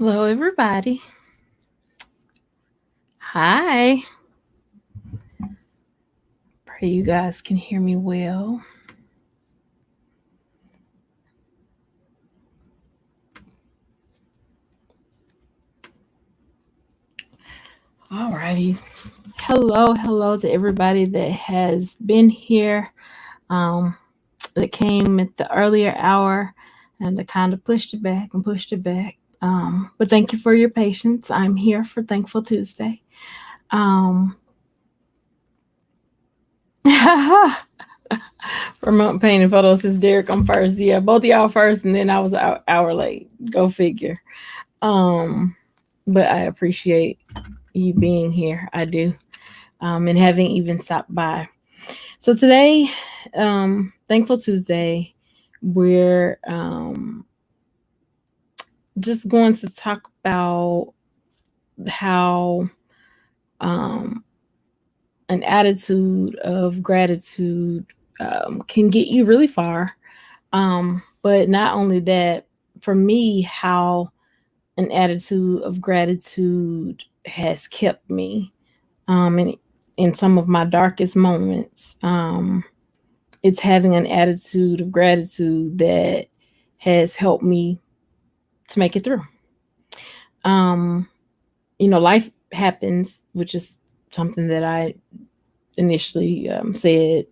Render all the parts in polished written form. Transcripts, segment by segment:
Hello, everybody. Hi. Pray you guys can hear me well. Alrighty. Hello to everybody that has been here, um, that came at the earlier hour and that kind of pushed it back and pushed it back. But thank you for your patience. I'm here for Thankful Tuesday. Um, Remote painting photos says Derek, I'm first. Yeah, both of y'all first, and then I was an hour late. Go figure. Um, but I appreciate you being here. I do. And having even stopped by. So today, Thankful Tuesday, we're just going to talk about how um, an attitude of gratitude can get you really far. But not only that, for me, how an attitude of gratitude has kept me in some of my darkest moments. It's having an attitude of gratitude that has helped me to make it through. Um, Life happens, which is something that I initially said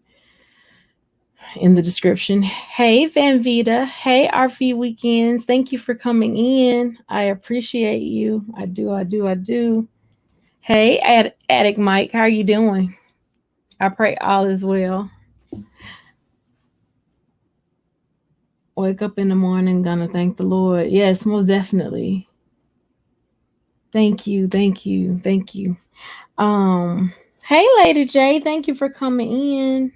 in the description. Hey, Van Vita. Hey, RV Weekends. Thank you for coming in. I appreciate you. I do. Hey, Addict Mike. How are you doing? I pray all is well. Wake up in the morning, gonna thank the Lord. Yes, most definitely. Thank you. Um, hey, Lady J, thank you for coming in.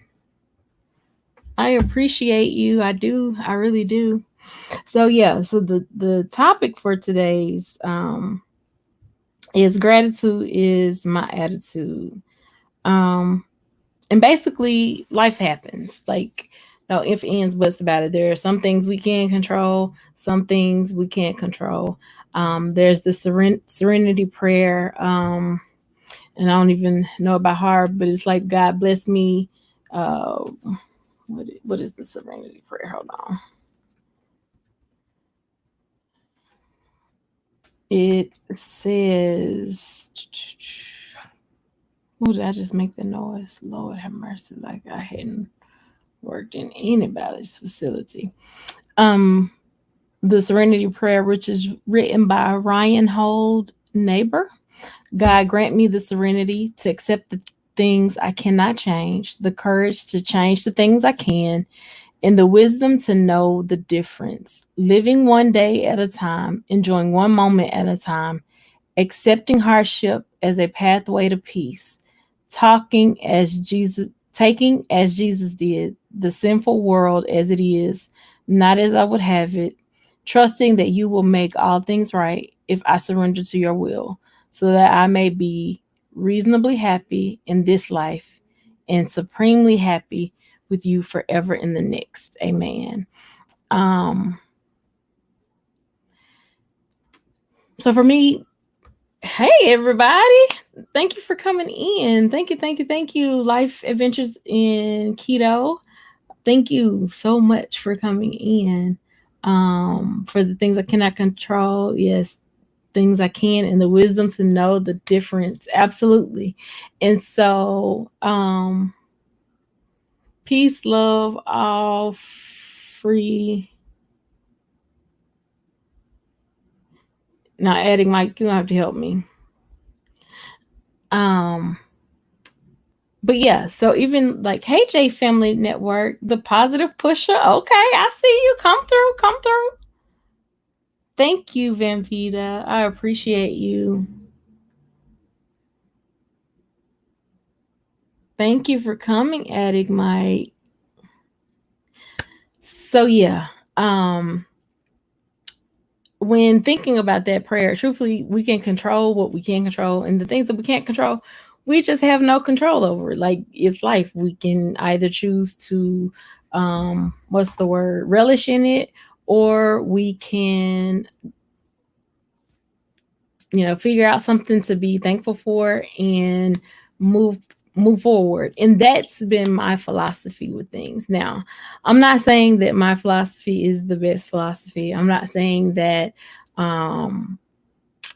I appreciate you. I do. I really do. So yeah. So the topic for today's is gratitude is my attitude. Um, and basically, life happens. Like no if ands buts about it. There are some things we can control, some things we can't control. There's the serenity prayer. And I don't even know about heart, but it's like God bless me. Uh, what is the serenity prayer? Hold on. It says, "Oh, did I just make the noise? Lord have mercy! Like I hadn't worked in anybody's facility." Um, the Serenity Prayer, which is written by Ryan Hold Neighbor. God grant me the serenity to accept the things I cannot change, the courage to change the things I can, and the wisdom to know the difference. Living one day at a time, enjoying one moment at a time, accepting hardship as a pathway to peace, taking as Jesus did, the sinful world as it is, not as I would have it, trusting that you will make all things right if I surrender to your will, so that I may be reasonably happy in this life and supremely happy with you forever in the next. Amen. Um, so for me, hey everybody. Thank you for coming in. Thank you. Life Adventures in Keto. Thank you so much for coming in. For the things I cannot control, yes, things I can, and the wisdom to know the difference. Absolutely. And so, peace, love, all free. Now, adding Mike, you have to help me. Um, but yeah, so even like, hey, J Family Network, the positive pusher. Okay, I see you. Come through. Thank you, Van Vita. I appreciate you. Thank you for coming, Addict Mike. So yeah, when thinking about that prayer, truthfully, we can control what we can control, and the things that we can't control, we just have no control over it. Like it's life. We can either choose to, what's the word, relish in it, or we can figure out something to be thankful for and move move forward. And that's been my philosophy with things. Now, I'm not saying that my philosophy is the best philosophy. I'm not saying that um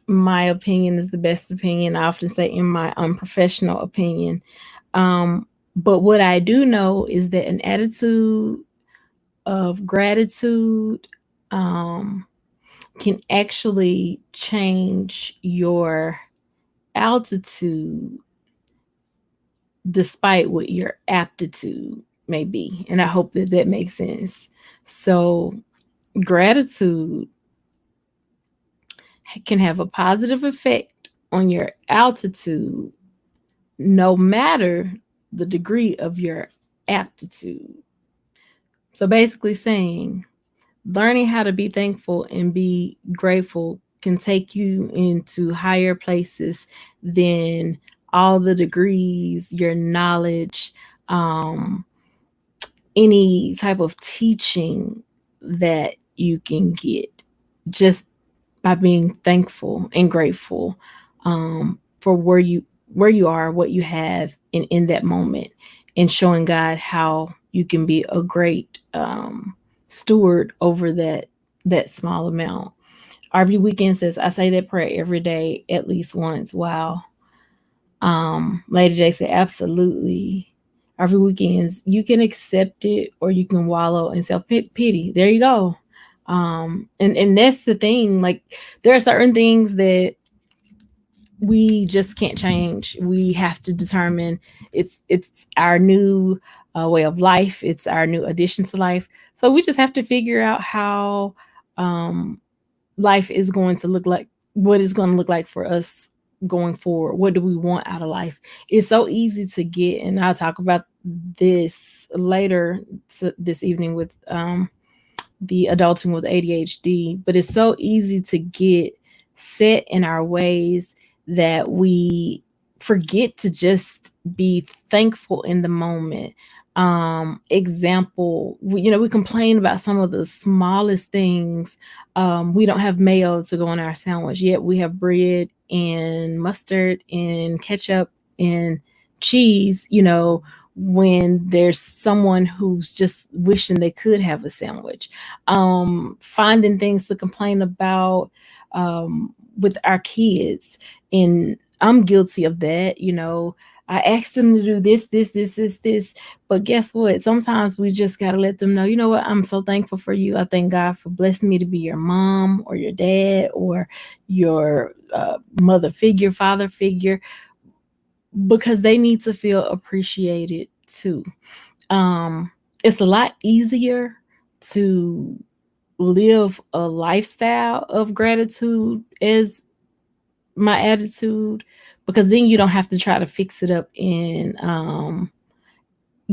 my opinion is the best opinion. I often say in my unprofessional opinion. But what I do know is that an attitude of gratitude um, can actually change your altitude despite what your aptitude may be. And I hope that that makes sense. So, gratitude can have a positive effect on your altitude no matter the degree of your aptitude. So basically saying learning how to be thankful and be grateful can take you into higher places than all the degrees, your knowledge, um, any type of teaching that you can get just by being thankful and grateful for where you are, what you have in that moment, and showing God how you can be a great steward over that small amount. RV Weekend says, I say that prayer every day at least once. Wow. Lady J said, absolutely. RV Weekends, you can accept it or you can wallow in self pity. There you go. And that's the thing. Like, there are certain things that we just can't change. We have to determine it's our new way of life. It's our new addition to life. So we just have to figure out how um, life is going to look like, what is going to look like for us going forward. What do we want out of life? It's so easy to get, and I'll talk about this later this evening with the adulting with ADHD, but it's so easy to get set in our ways that we forget to just be thankful in the moment. Example, we complain about some of the smallest things. We don't have mayo to go on our sandwich, yet we have bread and mustard and ketchup and cheese, when there's someone who's just wishing they could have a sandwich. Finding things to complain about with our kids. And I'm guilty of that. I asked them to do this, but guess what? Sometimes we just got to let them know, you know what? I'm so thankful for you. I thank God for blessing me to be your mom or your dad or your mother figure, father figure, because they need to feel appreciated too. It's a lot easier to live a lifestyle of gratitude as my attitude, because then you don't have to try to fix it up and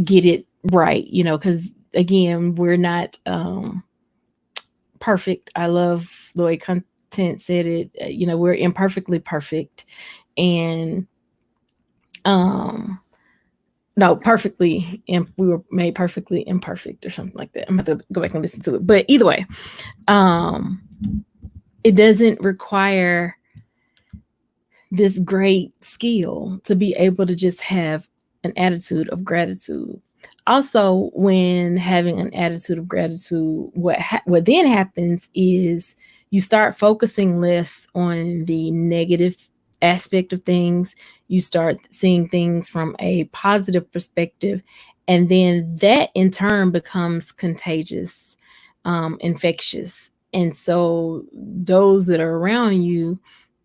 get it right, because again, we're not perfect. I love the way Content said it. We're imperfectly perfect, and no, perfectly, and we were made perfectly imperfect or something like that. I'm going to go back and listen to it, but either way, it doesn't require this great skill to be able to just have an attitude of gratitude. Also, when having an attitude of gratitude, what then happens is you start focusing less on the negative aspect of things. You start seeing things from a positive perspective, and then that in turn becomes contagious, infectious. And so those that are around you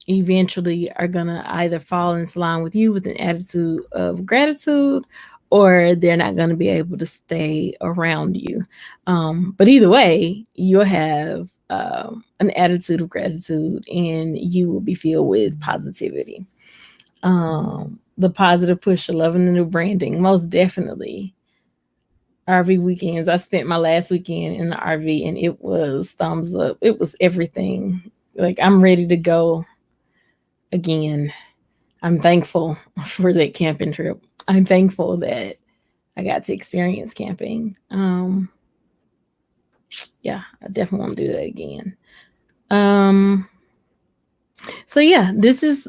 eventually are going to either fall into line with you with an attitude of gratitude, or they're not going to be able to stay around you. But either way, you'll have an attitude of gratitude and you will be filled with positivity. The positive push of loving the new branding, most definitely. RV weekends. I spent my last weekend in the RV and it was thumbs up. It was everything. Like, I'm ready to go again. I'm thankful for that camping trip. I'm thankful that I got to experience camping. Yeah, I definitely want to do that again. So yeah, this is,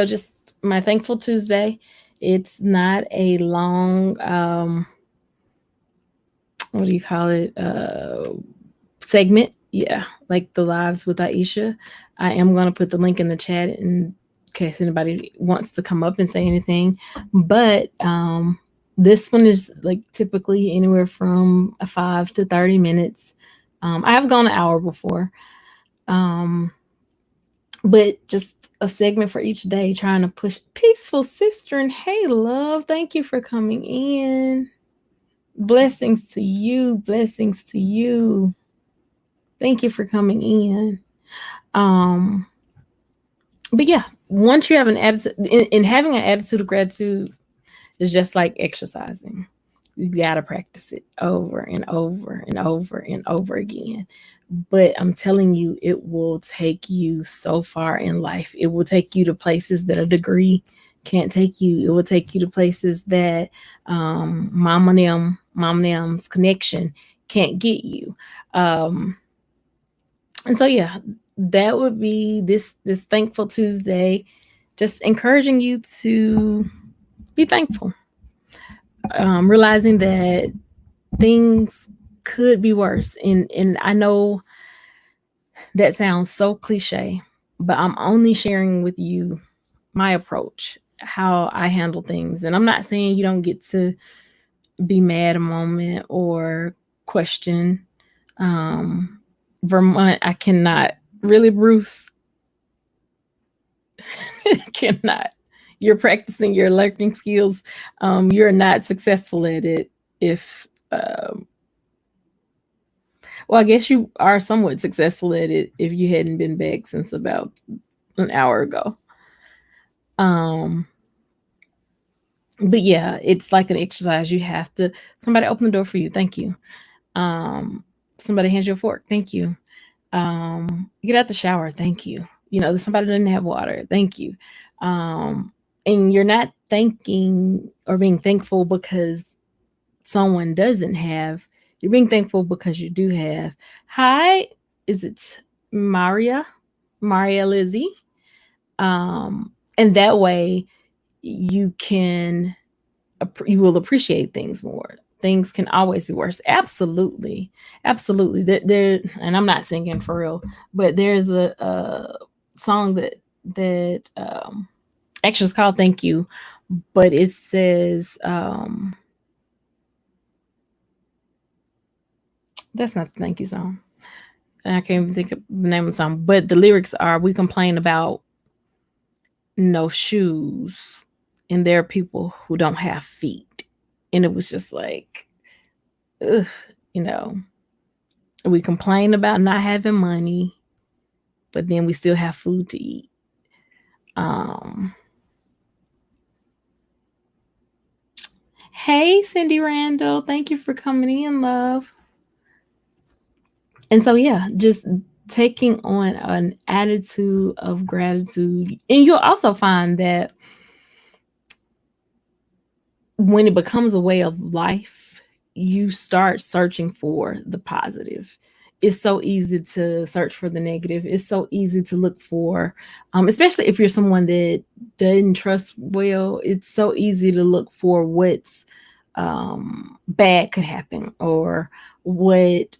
just my Thankful Tuesday. It's not a long what do you call it? Segment. Yeah, like the lives with Aisha. I am going to put the link in the chat in case anybody wants to come up and say anything. But this one is like typically anywhere from a 5 to 30 minutes. I have gone an hour before. Um, but just a segment for each day trying to push peaceful sister and hey love, thank you for coming in. Blessings to you, blessings to you. Thank you for coming in. um but yeah, once you have an attitude in having an attitude of gratitude is just like exercising. You gotta practice it over and over and over and over again. But I'm telling you, it will take you so far in life. It will take you to places that a degree can't take you. It will take you to places that mom and them's connection can't get you. Um, and so yeah, that would be this Thankful Tuesday, just encouraging you to be thankful, realizing that things could be worse. And I know that sounds so cliche, but I'm only sharing with you my approach, how I handle things. And I'm not saying you don't get to be mad a moment or question. Um, Vermont, I cannot really, Bruce, cannot. You're practicing your learning skills. You're not successful at it if well, I guess you are somewhat successful at it if you hadn't been back since about an hour ago. Um, but yeah, it's like an exercise. You have to, somebody open the door for you. Thank you. Um, Somebody hands you a fork. Thank you. Get out the shower. Thank you. Somebody doesn't have water. Thank you. Um, and you're not thanking or being thankful because someone doesn't have. You're being thankful because you do have. Hi, is it Maria? Maria Lizzie? And that way you can you will appreciate things more. Things can always be worse. Absolutely, absolutely. There, and I'm not singing for real, but there's a song that actually is called "Thank You," but it says that's not the thank you song. And I can't even think of the name of the song, but the lyrics are: "We complain about no shoes, and there are people who don't have feet," and it was just like, ugh, you know, we complain about not having money, but then we still have food to eat. Um, hey, Cindy Randall, thank you for coming in, love. And so, yeah, just taking on an attitude of gratitude. And you'll also find that when it becomes a way of life, you start searching for the positive. It's so easy to search for the negative. It's so easy to look for, especially if you're someone that doesn't trust well, it's so easy to look for what's bad could happen or what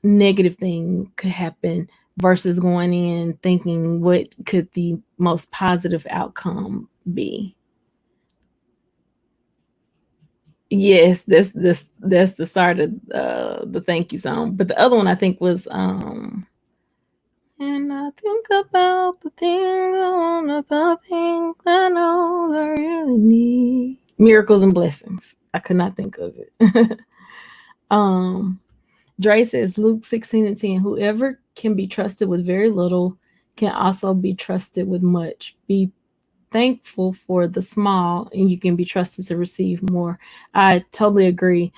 negative thing could happen versus going in thinking what could the most positive outcome be. Yes, that's the start of the thank you song. But the other one I think was and I think about the things I want, the things I know I really need. Miracles and blessings. I could not think of it. um Dre says Luke 16:10, whoever can be trusted with very little can also be trusted with much. Be thankful for the small and you can be trusted to receive more. I totally agree.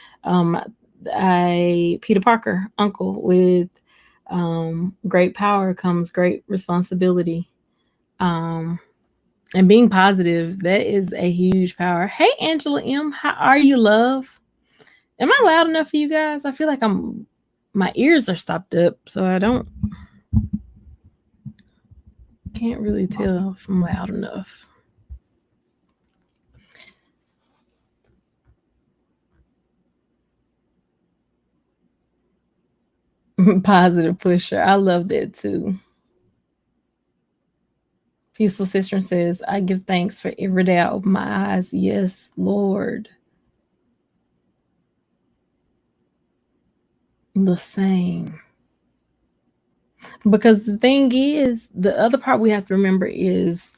I Peter Parker uncle with great power comes great responsibility. um and being positive, that is a huge power. Hey Angela M, how are you, love? Am I loud enough for you guys? I feel like my ears are stopped up, so I don't. can't really tell if I'm loud enough. Positive pusher. I love that too. Peaceful Sister says, I give thanks for every day I open my eyes. Yes, Lord. The same. Because the thing is, the other part we have to remember is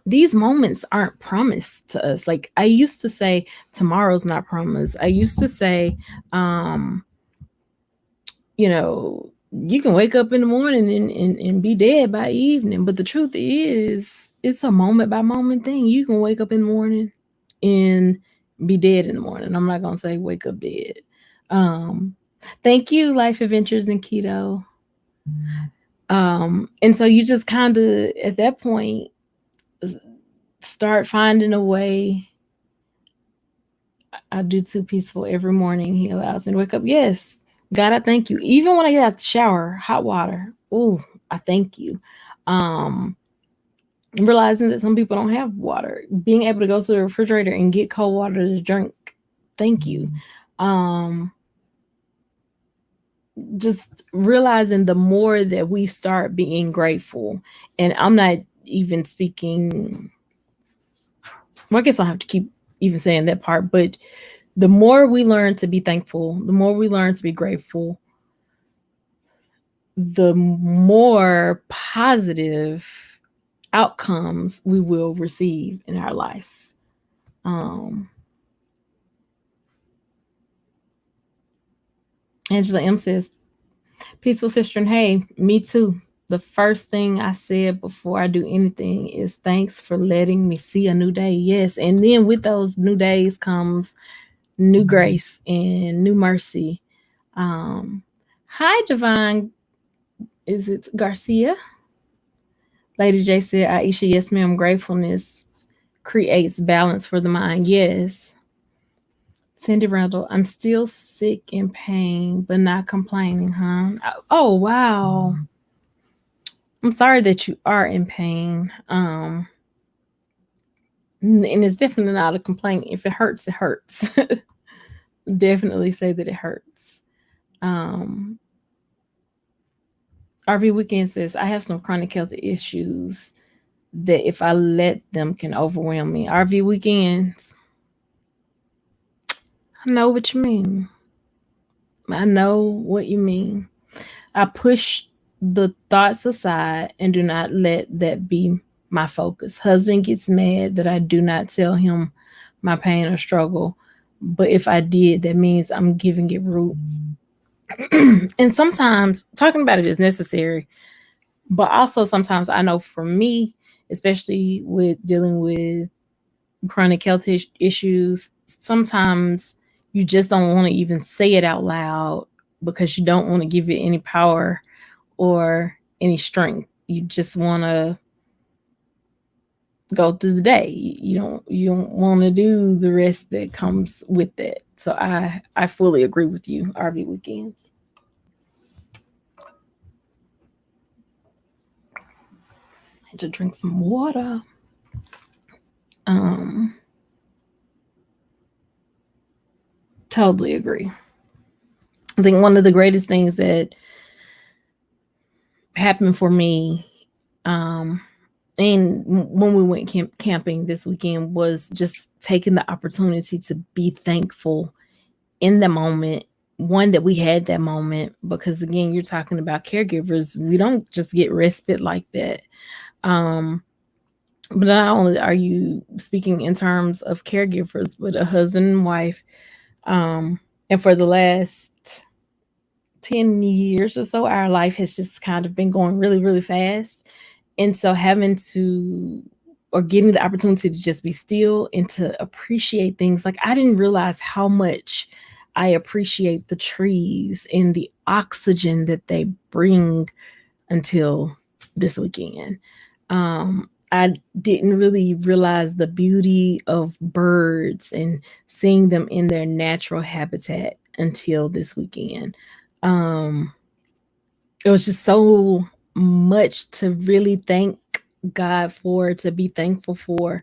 these moments aren't promised to us. Like I used to say, tomorrow's not promised. I used to say, um, you know, you can wake up in the morning and be dead by evening. But the truth is, it's a moment by moment thing. You can wake up in the morning and be dead in the morning. I'm not gonna say wake up dead. Um, Thank you, Life Adventures in Keto. And so you just kind of at that point start finding a way. I do too peaceful every morning. He allows me to wake up. Yes, God, I thank you. Even when I get out the shower, hot water. Oh, I thank you. Um, Realizing that some people don't have water, being able to go to the refrigerator and get cold water to drink. Thank you. Just realizing the more that we start being grateful, and I'm not even speaking. Well, I guess I'll have to keep even saying that part, but the more we learn to be thankful, the more we learn to be grateful, the more positive outcomes we will receive in our life. Angela M says, Peaceful Sister, and hey, me too. The first thing I said before I do anything is thanks for letting me see a new day. Yes. And then with those new days comes new grace and new mercy. Hi, Divine. Is it Garcia? Lady J said, Aisha, yes, ma'am. Gratefulness creates balance for the mind. Yes. Cindy Randall, I'm still sick and pain, but not complaining, huh? Oh, wow. I'm sorry that you are in pain. And it's definitely not a complaint. If it hurts, it hurts. Definitely say that it hurts. RV Weekend says, I have some chronic health issues that if I let them can overwhelm me. RV Weekends, I know what you mean. I know what you mean. I push the thoughts aside and do not let that be my focus. Husband gets mad that I do not tell him my pain or struggle. But if I did, that means I'm giving it root. And sometimes talking about it is necessary. But also sometimes I know for me, especially with dealing with chronic health issues, sometimes you just don't want to even say it out loud because you don't want to give it any power or any strength. You just want to go through the day. You don't want to do the rest that comes with that. So I fully agree with you, RV Weekends. I had to drink some water. Totally agree. I think one of the greatest things that happened for me, and when we went camping this weekend, was just taking the opportunity to be thankful in the moment. One, that we had that moment, because again, you're talking about caregivers. We don't just get respite like that. But not only are you speaking in terms of caregivers, but a husband and wife. And for the last 10 years or so, our life has just kind of been going really, really fast. And so having to, or getting the opportunity to just be still and to appreciate things. Like I didn't realize how much I appreciate the trees and the oxygen that they bring until this weekend. I didn't really realize the beauty of birds and seeing them in their natural habitat until this weekend. It was just so much to really thank God for, to be thankful for,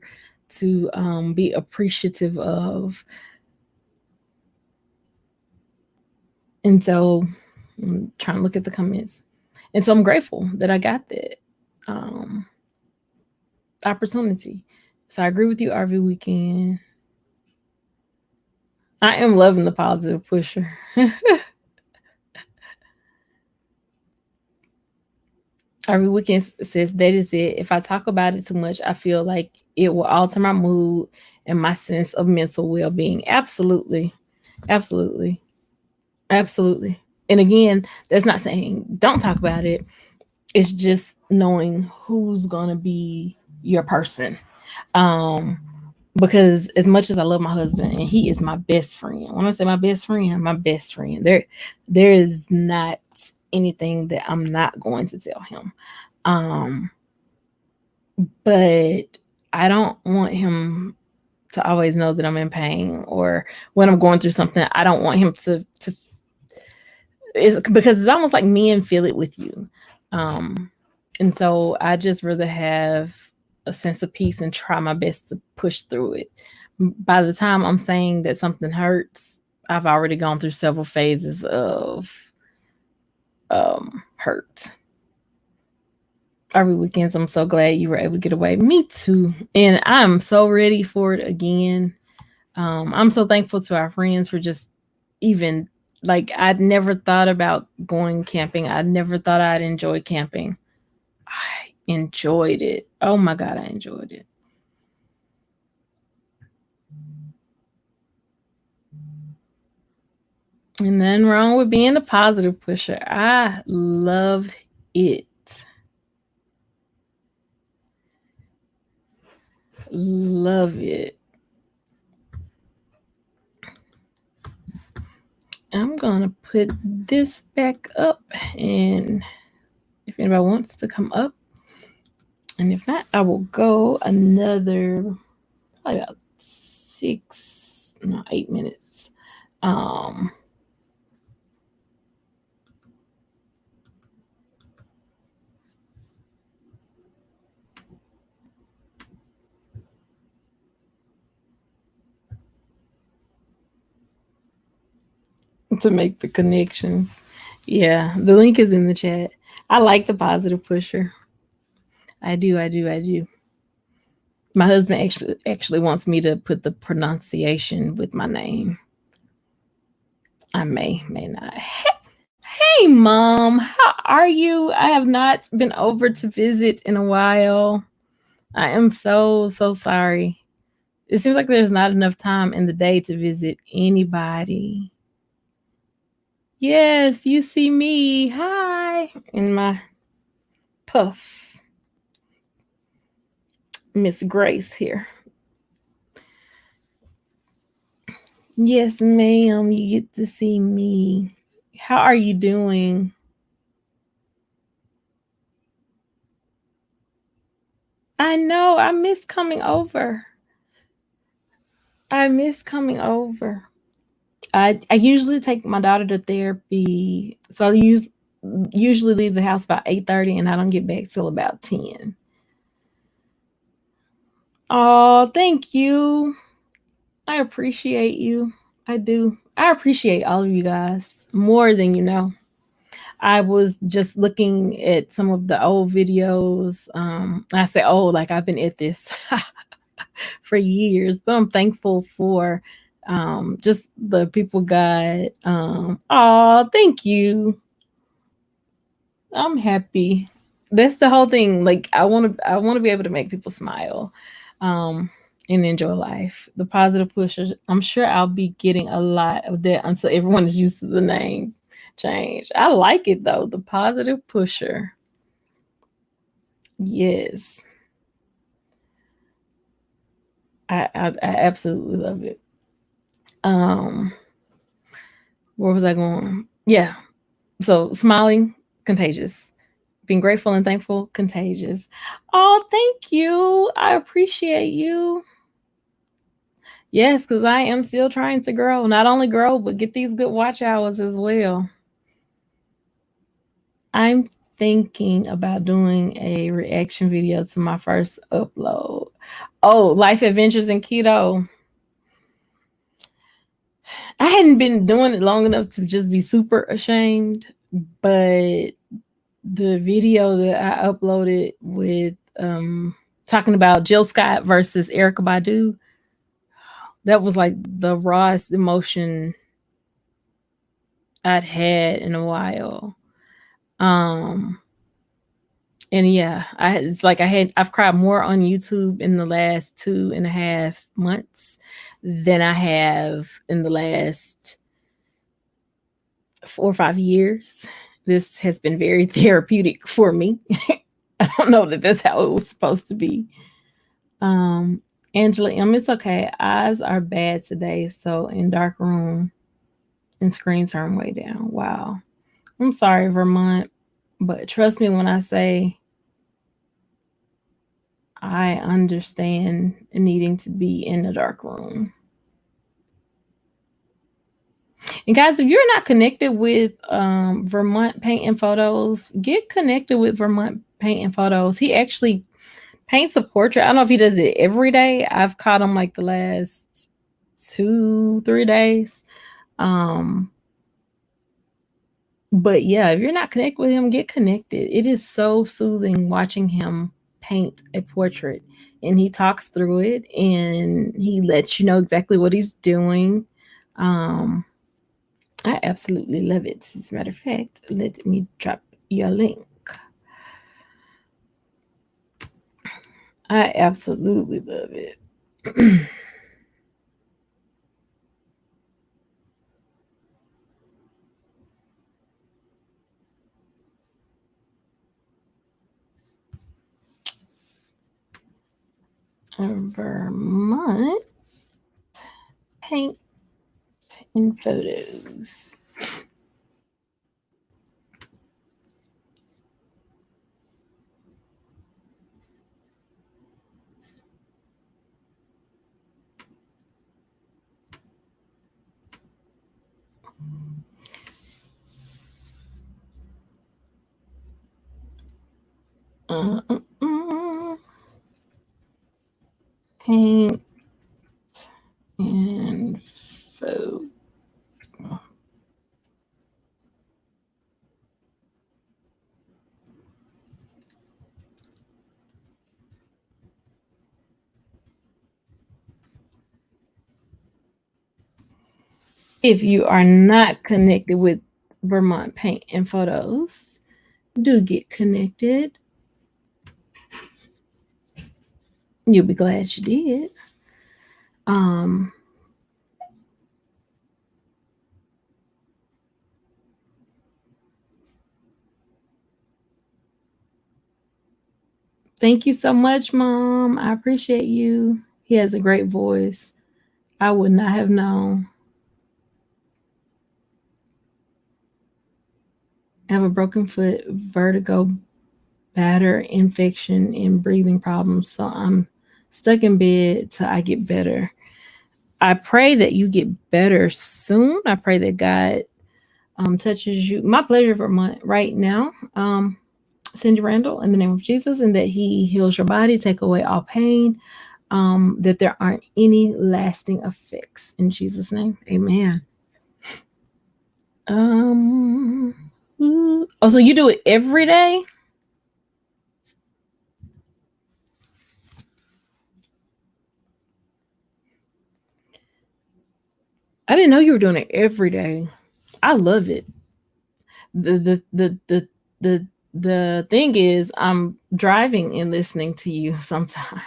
to be appreciative of. And so I'm trying to look at the comments. And so I'm grateful that I got that um, opportunity. So I agree with you, RV Weekend. I am loving the positive pusher. RV Weekend says that is it. If I talk about it too much, I feel like it will alter my mood and my sense of mental well being. Absolutely. Absolutely. Absolutely. And again, that's not saying don't talk about it. It's just knowing who's gonna be your person. Um, because as much as I love my husband and he is my best friend, when I say my best friend, there is not anything that I'm not going to tell him. Um, but I don't want him to always know that I'm in pain, or when I'm going through something, I don't want him to it's because it's almost like men feel it with you. Um, and so I just rather have a sense of peace and try my best to push through it. By the time I'm saying that something hurts, I've already gone through several phases of hurt. Every weekends, I'm so glad you were able to get away. Me too. And I'm so ready for it again. I'm so thankful to our friends for just even, like, I'd never thought about going camping. I never thought I'd enjoy camping. I enjoyed it. Oh my God, I enjoyed it. And nothing wrong with being a positive pusher. I love it. Love it. I'm gonna put this back up, and if anybody wants to come up, and if not, I will go another probably about 8 minutes. Um, to make the connections. Yeah, the link is in the chat. I like the positive pusher. I do, I do, I do. My husband actually wants me to put the pronunciation with my name. I may not. Hey, mom, how are you? I have not been over to visit in a while. I am so sorry. It seems like there's not enough time in the day to visit anybody. Yes, you see me. Hi, in my puff. Miss Grace here. Yes, ma'am, you get to see me. How are you doing? I know, I miss coming over. I miss coming over. I usually take my daughter to therapy, so usually leave the house about 8:30, and I don't get back till about 10. Oh, thank you. I appreciate you. I do. I appreciate all of you guys more than you know. I was just looking at some of the old videos. I say old, like I've been at this for years, but I'm thankful for just the people God. Oh, thank you. I'm happy. That's the whole thing. Like I want to be able to make people smile. Um and enjoy life. The positive pushers. I'm sure I'll be getting a lot of that until everyone is used to the name change. I like it though. The positive pusher. Yes. I absolutely love it. Um where was I going? Yeah. So smiling, contagious. Being grateful and thankful, contagious. Oh, thank you. I appreciate you. Yes, because I am still trying to grow. Not only grow, but get these good watch hours as well. I'm thinking about doing a reaction video to my first upload. Oh, life adventures in keto. I hadn't been doing it long enough to just be super ashamed, but the video that I uploaded with talking about Jill Scott versus Erica Badu, that was like the rawest emotion I'd had in a while. Um and yeah, I've cried more on YouTube in the last 2.5 months than I have in the last 4 or 5 years. This has been very therapeutic for me. I don't know that that's how it was supposed to be. Um, Angela M, it's okay. Eyes are bad today, so in dark room and screen turn way down. Wow. I'm sorry, Vermont, but trust me when I say I understand needing to be in the dark room. And guys, if you're not connected with Vermont Paint and Photos, get connected with Vermont Paint and Photos. He actually paints a portrait. I don't know if he does it every day. I've caught him like the last 2-3 days. But yeah, if you're not connected with him, get connected. It is so soothing watching him paint a portrait, and he talks through it and he lets you know exactly what he's doing. I absolutely love it. As a matter of fact, let me drop you a link. I absolutely love it. Vermont Paint and Photos. Paint and photo. If you are not connected with Vermont Paint and Photos, do get connected. You'll be glad you did. Thank you so much, Mom. I appreciate you. He has a great voice. I would not have known. I have a broken foot, vertigo, batter, infection, and breathing problems. So I'm stuck in bed till I get better. I pray that you get better soon. I pray that God touches you. My pleasure, Vermont, right now. Cindy Randall, in the name of Jesus, and that He heals your body, take away all pain, that there aren't any lasting effects. In Jesus' name, amen. Oh, so you do it every day? I didn't know you were doing it every day. I love it. The thing is, I'm driving and listening to you sometimes.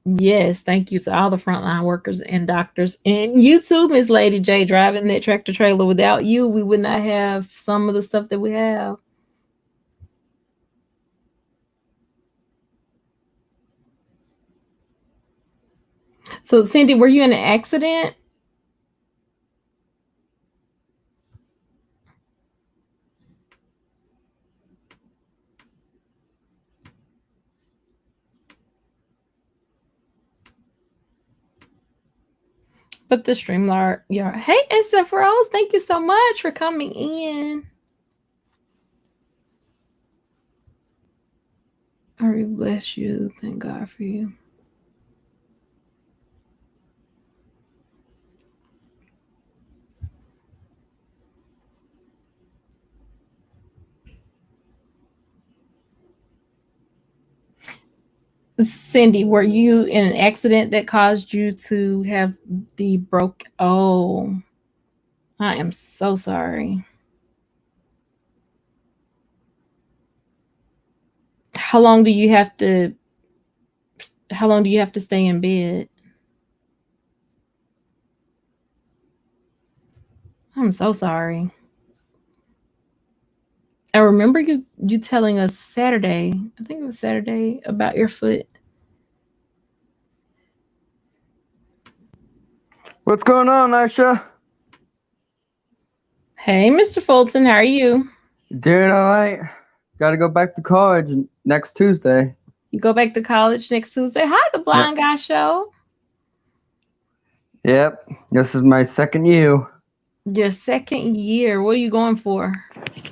Yes, thank you to all the frontline workers and doctors. And you too, Miss Lady J, driving that tractor trailer. Without you, we would not have some of the stuff that we have. So, Cindy, were you in an accident? But the Streamlard, yeah. Hey, SF Rose, thank you so much for coming in. I bless you. Thank God for you. Cindy, were you in an accident that caused you to have the broke? Oh, I am so sorry. How long do you have to? How long do you have to stay in bed? I'm so sorry. I remember you telling us Saturday. I think it was Saturday about your foot. What's going on, Aisha? Hey, Mr. Fulton, how are you? Doing all right. Got to go back to college next Tuesday. You go back to college next Tuesday. Hi, the Yep. Blind Guy Show. Yep. This is my second year. Your second year. What are you going for?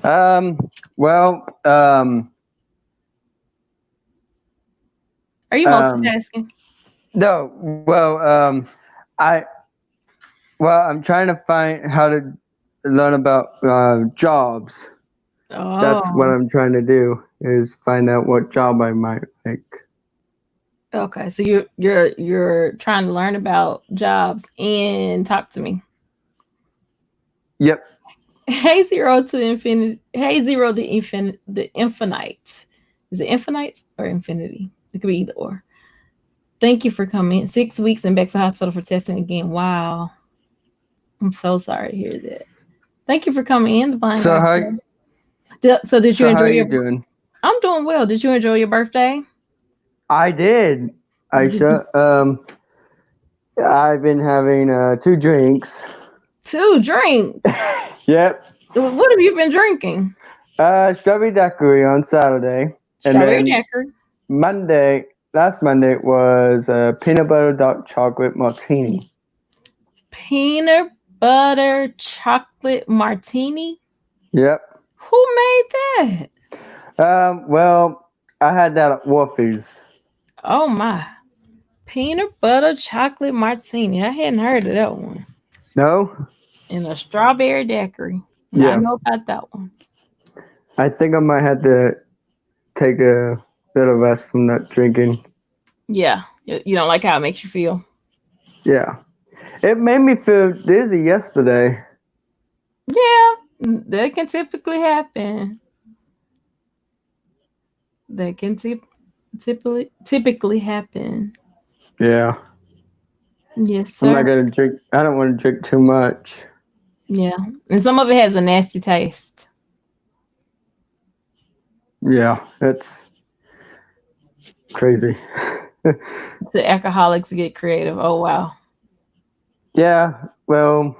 Well, Are you multitasking? no. Well, I I'm trying to find how to learn about jobs. That's what Oh, I'm trying to do, is find out what job I might like. okay. So you're trying to learn about jobs and talk to me. Yep. Hey, zero to infinity. Hey, zero the infinite. The infinite. Is it infinite or infinity? It could be either or. Thank you for coming. 6 weeks and back to hospital for testing again. Wow. I'm so sorry to hear that. Thank you for coming in, the Blind So Guy how Show. So did you so how enjoy you your? doing? I'm doing well. Did you enjoy your birthday? I did, Aisha. I've been having 2 drinks. 2 drinks. Yep. What have you been drinking? Strawberry daiquiri on Saturday, and Strawberry then daiquiri. last Monday was peanut butter dark chocolate martini. Peanut butter chocolate martini. Yep. Who made that? Well, I had that at Wolfie's. Oh my. Peanut butter chocolate martini. I hadn't heard of that one. No? And a strawberry daiquiri. Now I Yeah. know about that one. I think I might have to take a bit of rest from that drinking. Yeah. You don't like how it makes you feel. Yeah. It made me feel dizzy yesterday. Yeah. That can typically happen. That can typically happen. Yeah. Yes, I'm not sir. gonna drink. I don't want to drink too much. Yeah. And some of it has a nasty taste. Yeah, it's crazy. The alcoholics get creative. Oh wow. Yeah, well,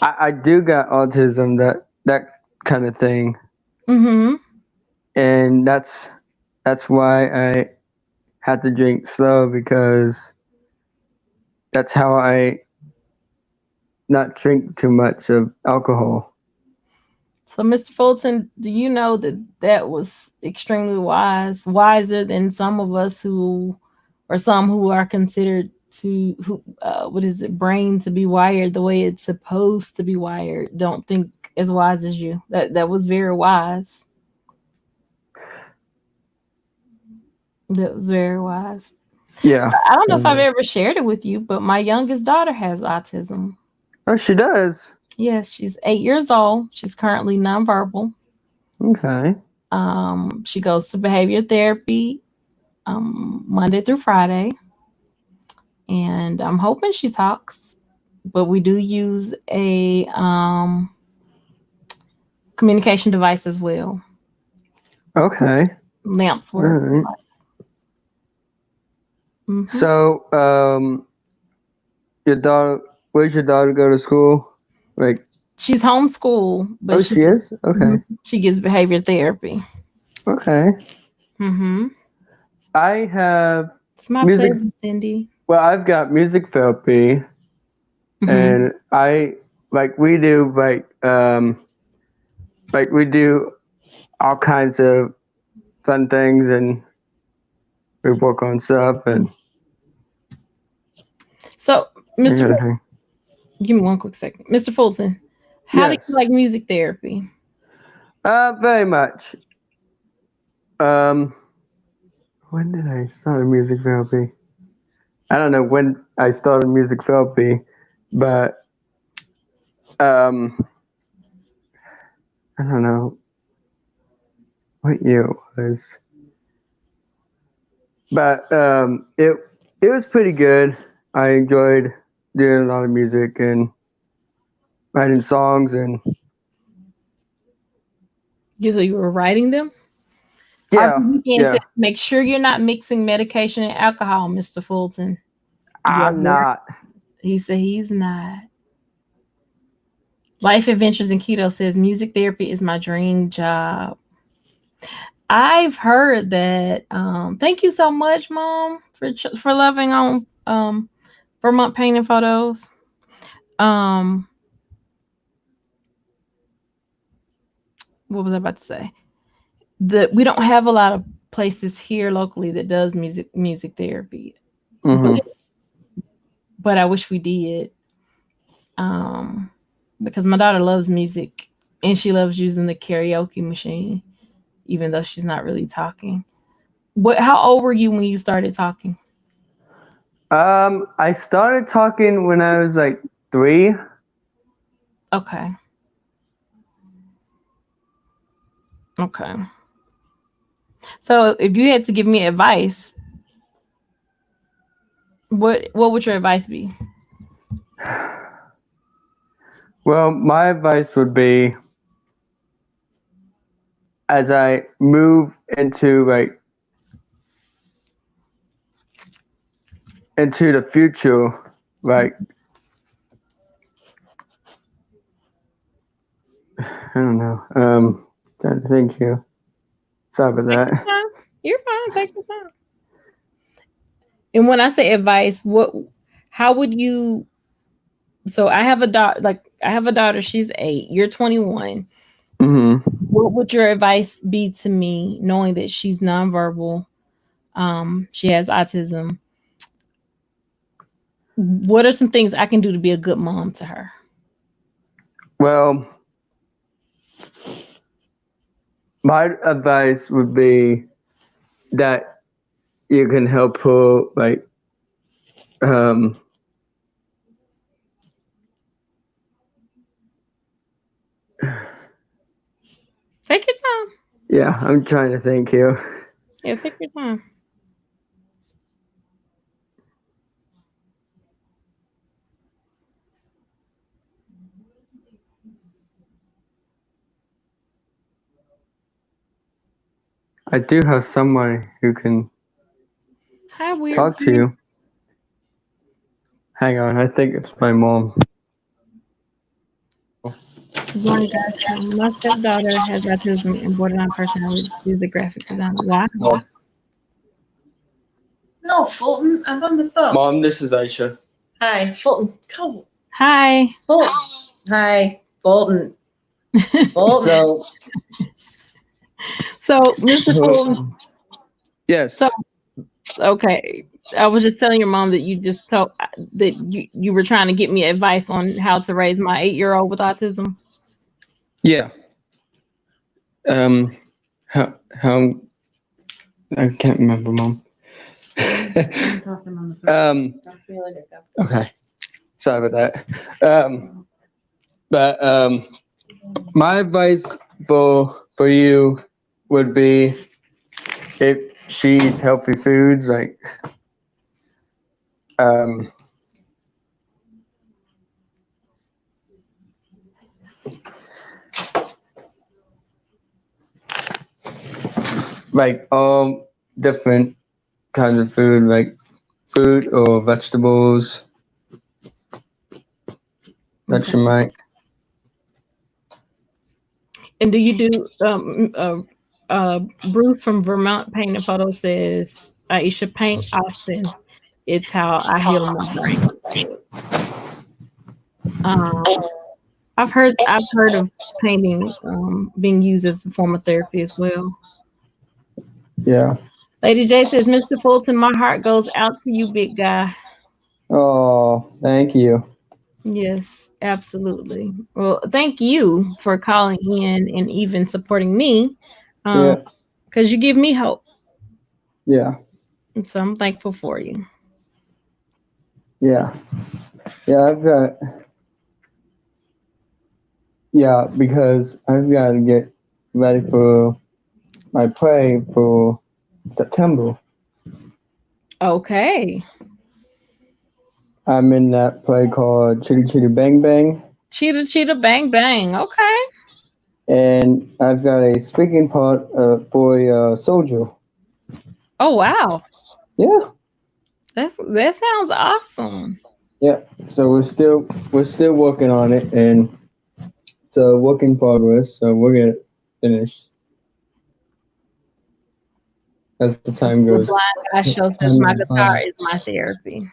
I do got autism, that kind of thing, Mm-hmm. and that's why I had to drink slow, because that's how I not drink too much of alcohol. So, Mr. Fulton, do you know that that was extremely wise, wiser than some of us or some who are considered what is it, brain to be wired the way it's supposed to be wired, don't think as wise as you. That was very wise. That was very wise. Yeah. I don't know if I've ever shared it with you, but my youngest daughter has autism. Oh, she does. Yes, she's 8 years old. She's currently nonverbal. Okay. She goes to behavior therapy Monday through Friday, and I'm hoping she talks. But we do use a communication device as well. Okay. Lamps All work. right. Mm-hmm. So, your daughter, where's your daughter go to school? Like, She's homeschooled, but she is? Okay. she gets behavior therapy. Okay. Mm-hmm. I have It's my music. pleasure, Cindy. Well, I've got music therapy, Mm-hmm. and I we do we do all kinds of fun things, and we work on stuff and So, that Mr. kind of thing. Give me one quick second. Mr. Fulton, how do you Yes, like music therapy? very much. Um, when did I start music therapy? I don't know when I started music therapy, but um, I don't know what year it was. But it was pretty good. I enjoyed doing a lot of music and writing songs, and You were writing them? yeah, RBD says, yeah. make sure you're not mixing medication and alcohol, Mr. Fulton. You're I'm not. He said he's not. Life Adventures in Keto says music therapy is my dream job. I've heard that. Thank you so much, Mom, for loving on Vermont painting photos. Um, what was I about to say? We don't have a lot of places here locally that does music therapy, but Hmm. I wish we did. Um, because my daughter loves music and she loves using the karaoke machine, even though she's not really talking. What? How old were you when you started talking? I started talking when I was like 3. Okay. Okay. So if you had to give me advice, what would your advice be? Well, my advice would be, as I move into the future, like I don't know. Trying to think here. Sorry about Take your that. time. You're fine. Take your time. And when I say advice, how would you? So I have a daughter. Like I have a daughter. She's 8. You're 21. Hmm. What would your advice be to me, knowing that she's nonverbal? She has autism. What are some things I can do to be a good mom to her? Well, my advice would be that you can help her, um, Take your time. yeah, I'm trying to think here. Yeah, take your time. I do have someone who can Hi, weird. talk to you. Hang on, I think it's my mom. Good morning, guys. My stepdaughter has autism and borderline personality. She's a graphic designer. Wow. Mom, No, Fulton, I'm on the phone. Mom, this is Aisha. Hi, Fulton. Come. Hi. Fulton. Hi, Fulton. Fulton. So, Mr. Fulton. Yes. So, okay. I was just telling your mom that you just told that you were trying to get me advice on how to raise my 8-year-old with autism. Yeah. How I can't remember, Mom. I'm talking on the phone. Talk to you later, go. Okay. Sorry about that. But my advice for you would be, if she eats healthy foods, um all different kinds of food, like fruit or vegetables that Okay. she might. And do you do Bruce from Vermont Paint and Photo says Aisha paint often. It's how I heal my brain. Um, I've heard of painting being used as a form of therapy as well. Yeah. Lady J says, Mr. Fulton, my heart goes out to you, big guy. Oh, thank you. Yes, absolutely. Well, thank you for calling in and even supporting me, Yeah. because you give me hope. Yeah. And so I'm thankful for you. Yeah. Yeah. Because I've got to get ready for my play for September. Okay. I'm in that play called Chitty Chitty Bang Bang, Cheetah, cheetah, bang, bang. Okay. and I've got a speaking part for a soldier. Oh, wow. Yeah. That sounds awesome. Yeah. So we're still working on it, and it's a work in progress. So we'll get it finished as the time The goes. blind guy show says Time my goes by. guitar is my therapy.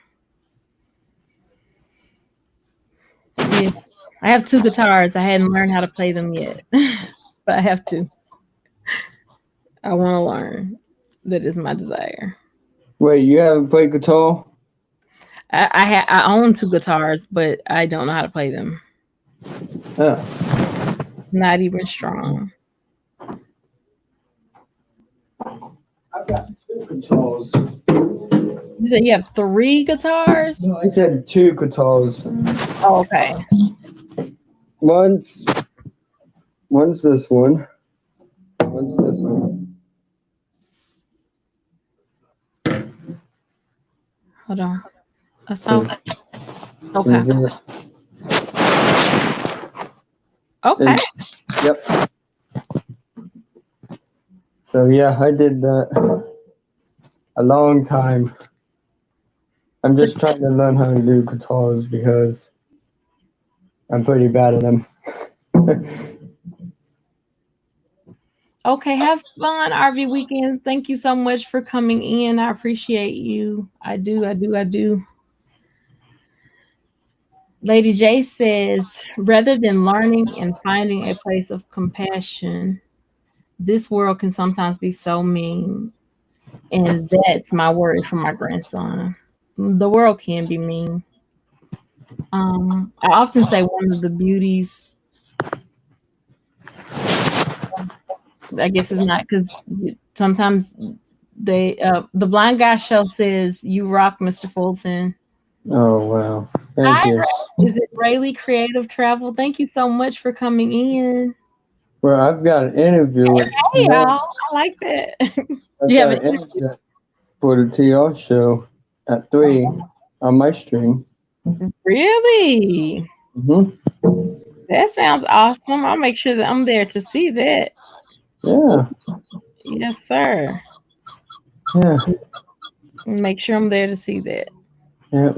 Yeah. I have two guitars. I hadn't learned how to play them yet. But I have to. I want to learn. That is my desire. Wait, you haven't played guitar? I own two guitars, but I don't know how to play them. Yeah. Not even strong. I've got two guitars. You said you have three guitars? No, I said two guitars. Oh, okay. One's one's this one. One's this one. Hold on. I saw. So, Okay. is it? Okay. Yep. So yeah, I did that a long time. I'm So, just trying to learn how to do guitars because I'm pretty bad at them. okay. Have fun, RV weekend. Thank you so much for coming in. I appreciate you. I do. I do. I do. Lady J says, rather than learning and finding a place of compassion, this world can sometimes be so mean. And that's my worry for my grandson. The world can be mean. I often say one of the beauties, I guess it's not because sometimes the blind guy show says, you rock, Mr. Fulton. Oh wow! Thank Hi, you. is it Rayleigh Creative Travel? Thank you so much for coming in. Well, I've got an interview with Hey, y'all. I like that. I've You have got an an interview. interview for the TR show at 3 on my stream. Really? Mhm. That sounds awesome. I'll make sure that I'm there to see that. Yeah. Yes, sir. Yeah. Make sure I'm there to see that. Yeah.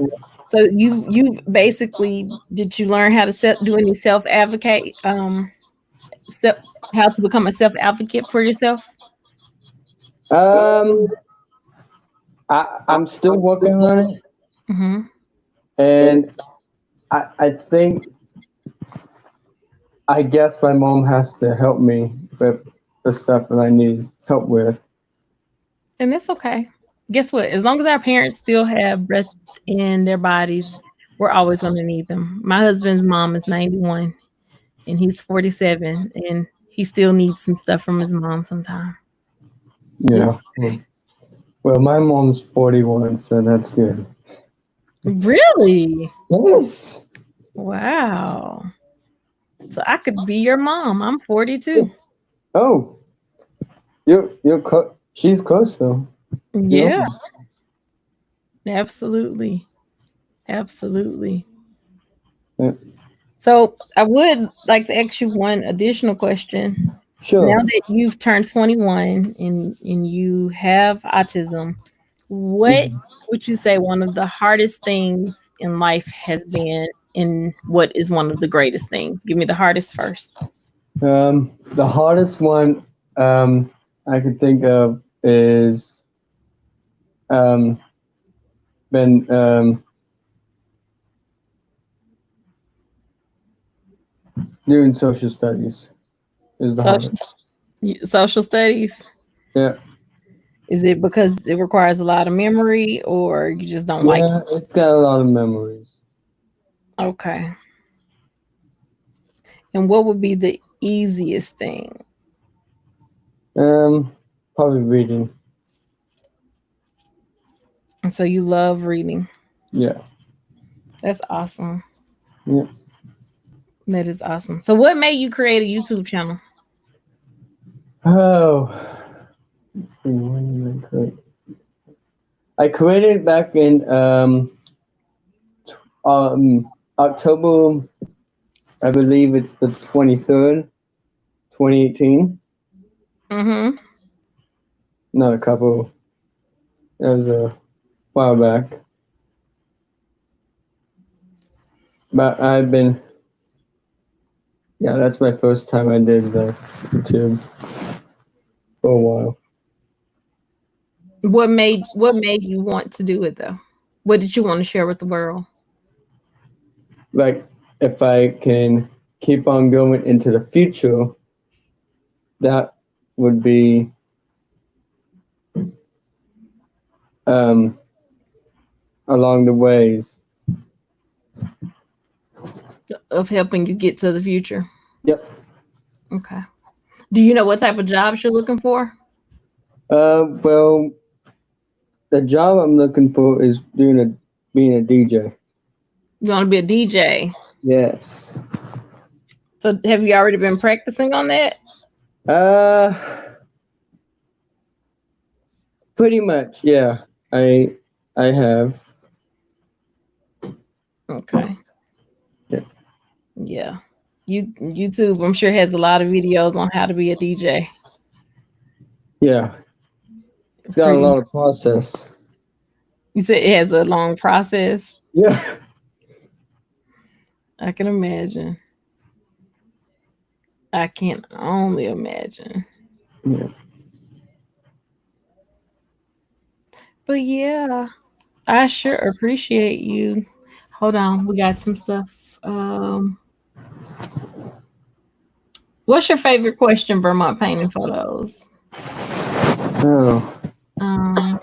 So you basically, did you learn how to do any self advocate self, how to become a self advocate for yourself? Um, I'm still working on it, Mm-hmm. and I think I guess my mom has to help me with the stuff that I need help with. And that's okay. Guess what? As long as our parents still have breath in their bodies, we're always going to need them. My husband's mom is 91 and he's 47 and he still needs some stuff from his mom sometime. Yeah. Well, my mom's 41, so that's good. Really? Yes. Wow. So I could be your mom. I'm 42. Oh, she's close though. Yeah, You're absolutely. Absolutely. yeah. So I would like to ask you one additional question. Now Sure. that you've turned 21 and you have autism, what would you say one of the hardest things in life has been, and what is one of the greatest things? Give me the hardest first. The hardest one I could think of is been Doing social studies is the Social hardest. social studies. Yeah. Is it because it requires a lot of memory, or you just don't like Yeah, it's got a lot of memories. it? Okay. And what would be the easiest thing? Probably reading. And so you love reading. Yeah. That's awesome. Yeah. That is awesome. So what made you create a YouTube channel? Oh, let's see. When did I create? I created it back in October. I believe it's the 23rd, 2018. Mm-hmm. Not a couple. That was a while back. But I've been. Yeah, that's my first time I did the YouTube for a while. What made you want to do it though? What did you want to share with the world? Like, if I can keep on going into the future, that would be um, along the ways. Of helping you get to the future. Yep. Okay. Do you know what type of jobs you're looking for? Well, the job I'm looking for is being a DJ. You want to be a DJ. Yes. So have you already been practicing on that? Uh, Pretty much. Yeah. I have. Okay. Yeah. Yeah. YouTube, I'm sure, has a lot of videos on how to be a DJ. Yeah. It's got a Pretty. lot of process. You said it has a long process. Yeah. I can imagine. I can only imagine. Yeah. But yeah, I sure appreciate you. Hold on, we got some stuff. What's your favorite question, Vermont Painting Photos? Oh. Um,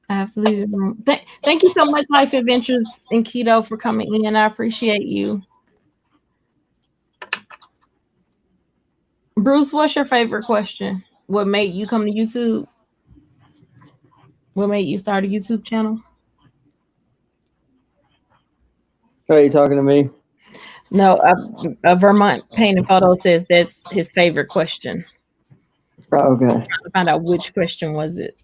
I have to leave the room. Thank you so much, Life Adventures in Keto, for coming in. I appreciate you. Bruce, what's your favorite question? What made you come to YouTube? What made you start a YouTube channel? Are you talking to me? No, a Vermont Painting Photo says that's his favorite question. Oh, okay. Trying to find out which question was it.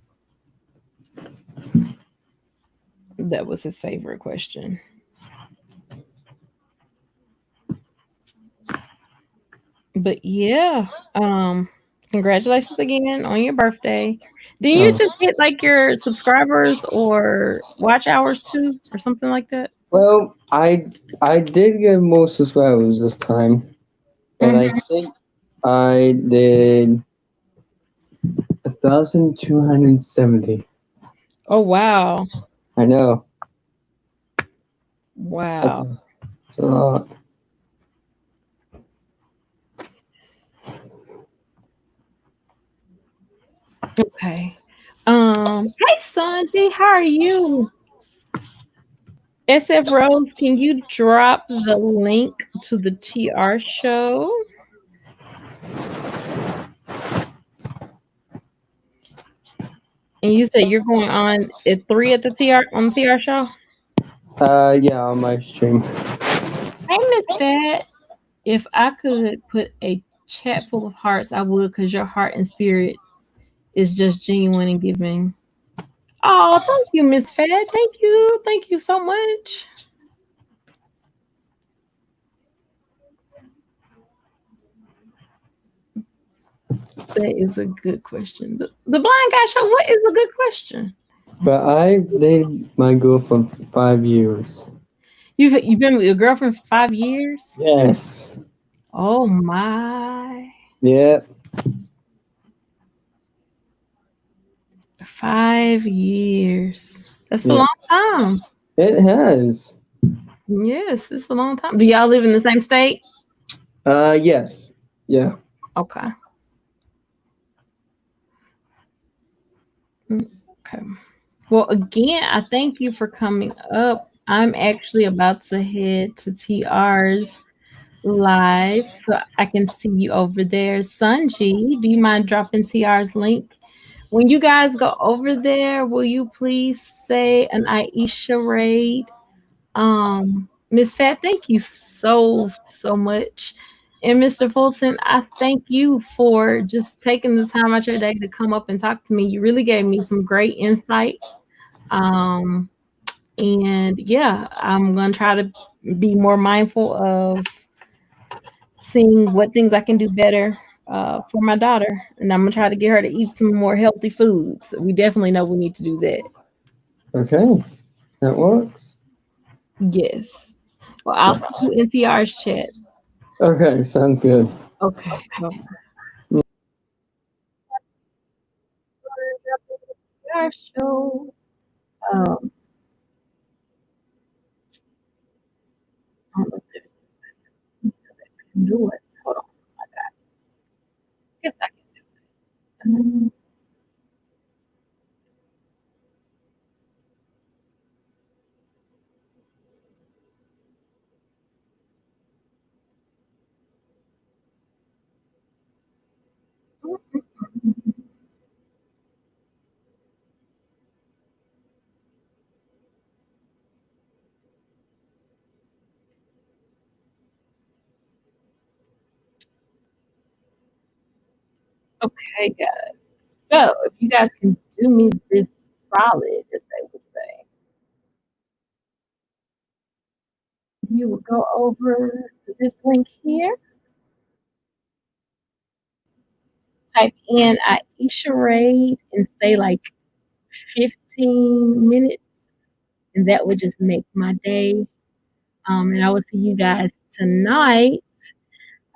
That was his favorite question. But yeah, congratulations again on your birthday. Did you Oh. just get like your subscribers or watch hours too, or something like that? Well, I did get more subscribers this time, and I Mhm. think I did 1,270. Oh wow, I know. That's wow. that's a lot. Okay. Hey Sanji, how are you? SF Rose, can you drop the link to the TR show? And you said you're going on at 3 at the TR show? Yeah, on my stream. Hey Miss Fat. If I could put a chat full of hearts, I would, because your heart and spirit is just genuine and giving. Oh, thank you, Miss Fat. Thank you. Thank you so much. That is a good question. The blind guy show, what is a good question? But I dated my girl for 5 years. You've been with your girlfriend for 5 years? Yes. Oh my. Yeah. 5 years. That's a Yeah. long time. It has. Yes, it's a long time. Do y'all live in the same state? Yes. Yeah. Okay. Mm, okay. Well, again, I thank you for coming up. I'm actually about to head to TR's live, so I can see you over there. Sunji, do you mind dropping TR's link? When you guys go over there, will you please say an Aisha raid? Miss Fat, thank you so much. And Mr. Fulton, I thank you for just taking the time out your day to come up and talk to me. You really gave me some great insight. Um, and yeah, I'm gonna try to be more mindful of seeing what things I can do better for my daughter. And I'm gonna try to get her to eat some more healthy foods. We definitely know we need to do that. Okay. That works. Yes. Well, I'll see you in TR's chat. Okay. Sounds good. Okay. Bye. TR show. Um, I don't know if there's anything that can do it. Hold on. I got. Guess I can do it. Okay, guys. So if you guys can do me this solid, as they would say, you will go over to this link here, type in Aisha Raid, and stay like 15 minutes, and that would just make my day. And I will see you guys tonight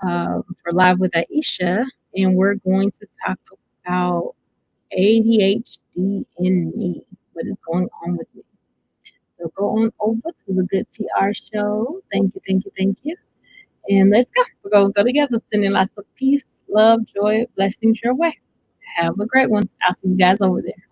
for Live with Aisha, and we're going to talk about ADHD in me. What is going on with me? So go on over to the Good TR show. Thank you, thank you, thank you. And let's go. We're going to go together, sending lots of peace, love, joy, blessings your way. Have a great one. I'll see you guys over there.